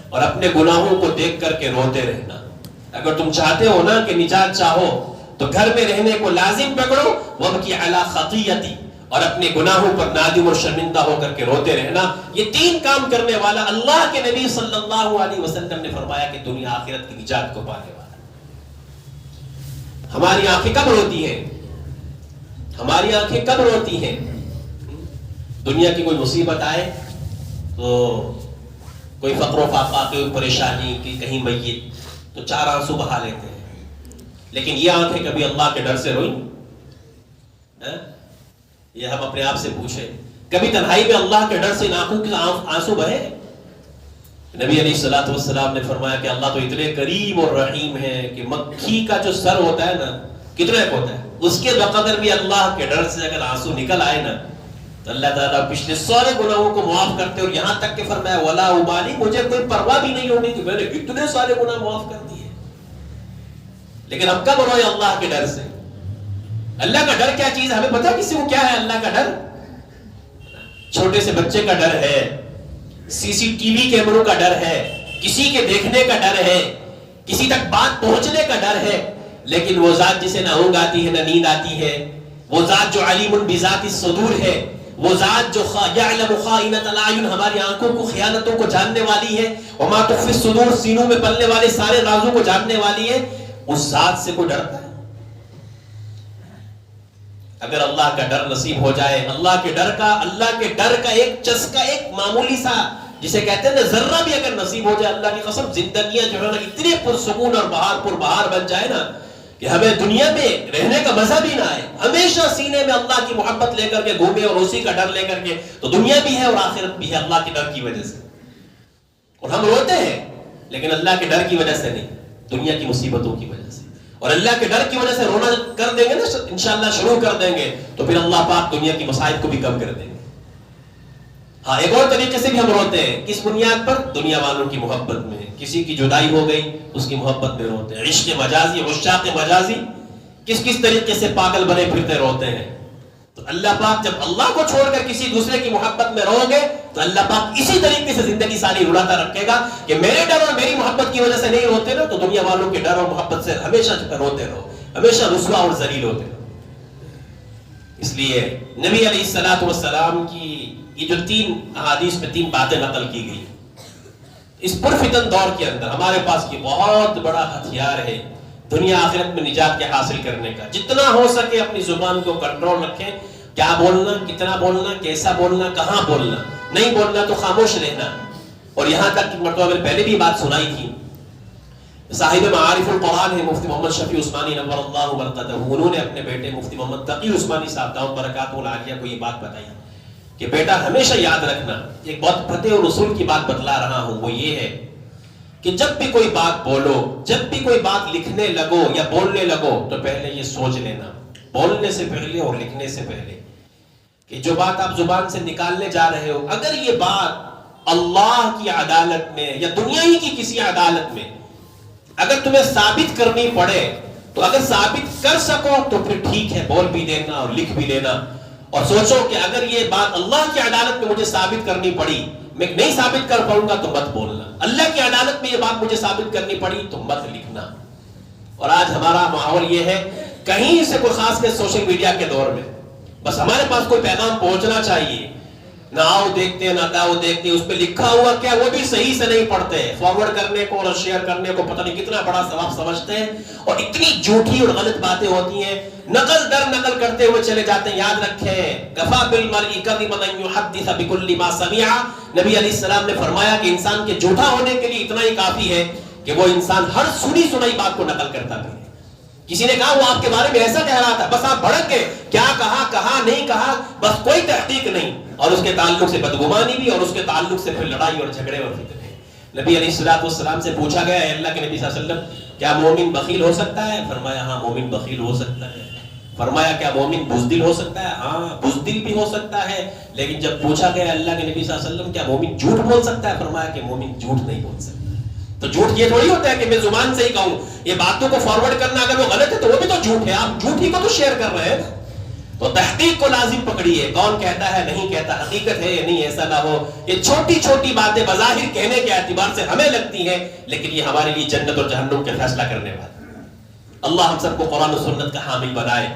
اور اپنے گناہوں کو دیکھ کر کے روتے رہنا. اگر تم چاہتے ہو نا کہ نجات چاہو تو گھر میں رہنے کو لازم پکڑو. وَبْكِ عَلَىٰ خَطِيَّتِي، اور اپنے گناہوں پر نادم اور شرمندہ ہو کر کے روتے رہنا. یہ 3 کام کرنے والا اللہ کے نبی صلی اللہ علیہ وسلم نے فرمایا کہ دنیا آخرت کی نجات کو پانے والا. ہماری آنکھیں کب روتی ہیں؟ ہماری آنکھیں کب روتی ہیں؟ دنیا کی کوئی مصیبت آئے تو کوئی فقر و فاقہ، کوئی پریشانی، کی کہیں میت، تو 4 آنسو بہا لیتے ہیں. لیکن یہ آنکھیں کبھی اللہ کے ڈر سے روئیں؟ یہ ہم اپنے آپ سے پوچھیں. کبھی تنہائی میں اللہ کے ڈر سے آنکھوں کے آنسو بہے؟ نبی علیہ الصلوۃ والسلام نے فرمایا کہ اللہ تو اتنے کریم اور رحیم ہے کہ مکھی کا جو سر ہوتا ہے نا، کتنا ایک ہوتا ہے، اس کے بقدر بھی اللہ کے ڈر سے اگر آنسو نکل آئے نا تو اللہ تعالیٰ پچھلے سارے گناہوں کو معاف کرتے. اور یہاں تک کہ فرمایا ولا ابالی، مجھے کوئی پرواہ بھی نہیں ہوگی کہ میں نے اتنے سارے گناہ معاف کر دیے. لیکن اب کب روئے اللہ کے ڈر سے؟ اللہ کا ڈر کیا چیز ہے ہمیں پتا کسی کو کیا ہے اللہ کا ڈر؟ چھوٹے سے بچے کا ڈر ہے، CCTV کیمروں کا ڈر ہے، کسی کے دیکھنے کا ڈر ہے، کسی تک بات پہنچنے کا ڈر ہے. لیکن وہ ذات جسے نہ اونگ آتی ہے نہ نیند آتی ہے، وہ ذات جو علیم بذات الصدور ہے، وہ ذات جو یعلم خائنۃ الاعین، ہماری آنکھوں کو خیانتوں کو جاننے والی ہے، وما تخفی الصدور، سینوں میں پلنے والے سارے رازوں کو جاننے والی ہے، اس ذات سے کوئی ڈرتا ہے؟ اگر اللہ کا ڈر نصیب ہو جائے، اللہ کے ڈر کا ایک چسکا، ایک معمولی سا جسے کہتے ہیں نا ذرہ بھی اگر نصیب ہو جائے، اللہ کی قسم زندگیاں جو ہے نا اتنے پرسکون اور بہار بن جائے نا کہ ہمیں دنیا میں رہنے کا مزہ بھی نہ آئے. ہمیشہ سینے میں اللہ کی محبت لے کر کے گھومے اور اسی کا ڈر لے کر کے، تو دنیا بھی ہے اور آخرت بھی ہے اللہ کے ڈر کی وجہ سے. اور ہم روتے ہیں لیکن اللہ کے ڈر کی وجہ سے نہیں، دنیا کی مصیبتوں کی وجہ سے. اور اللہ کے ڈر کی وجہ سے رونا کر دیں گے نا انشاءاللہ، شروع کر دیں گے تو پھر اللہ پاک دنیا کی مصائب کو بھی کم کر دیں گے. ہاں ایک اور طریقے سے بھی ہم روتے ہیں. کس بنیاد پر؟ دنیا والوں کی محبت میں. کسی کی جدائی ہو گئی اس کی محبت میں روتے ہیں. عشق مجازی، عشاق مجازی کس طریقے سے پاگل بنے پھرتے روتے ہیں. تو اللہ پاک جب اللہ کو چھوڑ کر کسی دوسرے کی محبت میں رہو گے تو اللہ پاک اسی طریقے سے زندگی ساری رلاتا رکھے گا کہ میرے ڈر اور میری محبت کی وجہ سے نہیں روتے نا، تو دنیا والوں کے ڈر اور محبت سے ہمیشہ روتے رہو، ہمیشہ رسوا اور ذلیل ہوتے رہو. اس لیے نبی علیہ الصلوۃ والسلام کی یہ جو 3 احادیث میں 3 باتیں نقل کی گئی، اس پرفتن دور کے اندر ہمارے پاس یہ بہت بڑا ہتھیار ہے دنیا آخرت میں نجات کے حاصل کرنے کا. جتنا ہو سکے اپنی زبان کو کنٹرول رکھیں. کیا بولنا، کتنا بولنا، کیسا بولنا، کہاں بولنا. نہیں بولنا تو خاموش رہنا. اور یہاں تک کہ مرتبہ میں پہلے بھی بات سنائی تھی، صاحب معارف القرآن ہے مفتی محمد شفیع عثمانی نور اللہ برکتہ، انہوں نے اپنے بیٹے مفتی محمد تقی عثمانی صاحب دامت برکاتہ العالیہ کو یہ بات بتائی کہ بیٹا ہمیشہ یاد رکھنا، ایک بہت فتح اور اصول کی بات بتلا رہا ہوں، وہ یہ ہے کہ جب بھی کوئی بات بولو، جب بھی کوئی بات لکھنے لگو یا بولنے لگو تو پہلے یہ سوچ لینا، بولنے سے پہلے اور لکھنے سے پہلے، کہ جو بات آپ زبان سے نکالنے جا رہے ہو، اگر یہ بات اللہ کی عدالت میں یا دنیا ہی کی کسی عدالت میں اگر تمہیں ثابت کرنی پڑے تو اگر ثابت کر سکو تو پھر ٹھیک ہے، بول بھی دینا اور لکھ بھی لینا. اور سوچو کہ اگر یہ بات اللہ کی عدالت میں مجھے ثابت کرنی پڑی، میں نہیں ثابت کر پاؤں گا تو مت بولنا. اللہ کی عدالت میں یہ بات مجھے ثابت کرنی پڑی تو مت لکھنا. اور آج ہمارا ماحول یہ ہے، کہیں سے کوئی خاص کر سوشل میڈیا کے دور میں بس ہمارے پاس کوئی پیغام پہنچنا چاہیے، نہ آؤ دیکھتے نہ داؤ دیکھتے، اس پہ لکھا ہوا کیا وہ بھی صحیح سے نہیں پڑھتے، فارورڈ کرنے کو اور شیئر کرنے کو پتہ نہیں کتنا بڑا ثواب سمجھتے ہیں، اور اتنی جھوٹی اور غلط باتیں ہوتی ہیں، نقل در نقل کرتے ہوئے چلے جاتے ہیں. یاد رکھیں کفا بالمرء کذبا ان یحدث بكل ما سمع. نبی علیہ السلام نے فرمایا کہ انسان کے جھوٹا ہونے کے لیے اتنا ہی کافی ہے کہ وہ انسان ہر سنی سنائی بات کو نقل کرتا ہے. کسی نے کہا وہ آپ کے بارے میں ایسا کہہ رہا تھا، بس آپ بھڑک گئے، کیا کہا نہیں کہا، بس کوئی تحقیق نہیں، اور اس کے تعلق سے بدگمانی بھی، اور اس کے تعلق سے پھر لڑائی اور جھگڑے اور فتنے. نبی علیہ السلام سے پوچھا گیا، اے اللہ کے نبی صلی اللہ علیہ وسلم کیا مومن بخیل ہو سکتا ہے؟ فرمایا ہاں مومن بخیل ہو سکتا ہے. فرمایا کیا مومن بزدل ہو سکتا ہے؟ ہاں بزدل بھی ہو سکتا ہے. لیکن جب پوچھا گیا اللہ کے نبی صلی اللہ علیہ وسلم کیا مومن جھوٹ بول سکتا ہے؟ فرمایا کہ مومن جھوٹ نہیں بول سکتا. تو جھوٹ یہ تھوڑی ہوتا ہے کہ میں زبان سے ہی کہوں، یہ باتوں کو فارورڈ کرنا اگر وہ غلط ہے تو وہ بھی تو جھوٹ ہے، آپ جھوٹ ہی کو تو شیئر کر رہے ہیں. تو تحقیق کو لازم پکڑیے، کون کہتا ہے نہیں کہتا، حقیقت ہے یا نہیں، ایسا نہ ہو یہ چھوٹی چھوٹی باتیں بظاہر کہنے کے اعتبار سے ہمیں لگتی ہیں لیکن یہ ہمارے لیے جنت اور جہنم کے فیصلہ کرنے والی۔ اللہ ہم سب کو قرآن و سنت کا حامل بنائے۔